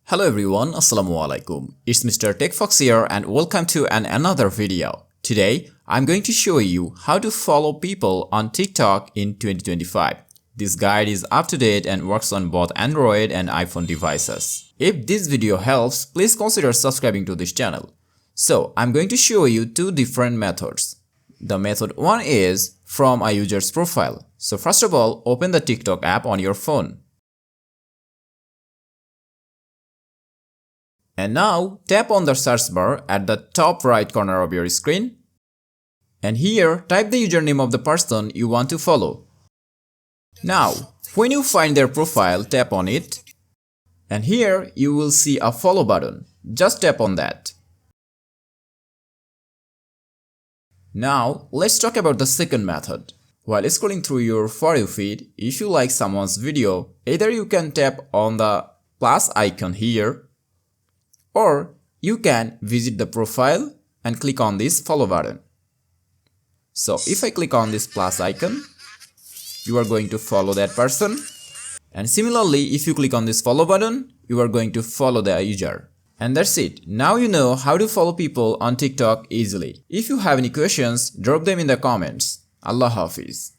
Hello everyone, Assalamualaikum. It's Mr. TECHFOX here and welcome to another video. Today, I'm going to show you how to follow people on TikTok in 2025. This guide is up to date and works on both Android and iPhone devices. If this video helps, please consider subscribing to this channel. So, I'm going to show you two different methods. The method 1 is from a user's profile. So first of all, open the TikTok app on your phone. And now, tap on the search bar at the top right corner of your screen. And here, type the username of the person you want to follow. Now, when you find their profile, tap on it. And here, you will see a follow button. Just tap on that. Now, let's talk about the second method. While scrolling through your For You feed, if you like someone's video, either you can tap on the plus icon here, or you can visit the profile and click on this follow button. So if I click on this plus icon, you are going to follow that person. And similarly, if you click on this follow button, you are going to follow the user. And that's it. Now you know how to follow people on TikTok easily. If you have any questions, drop them in the comments. Allah Hafiz.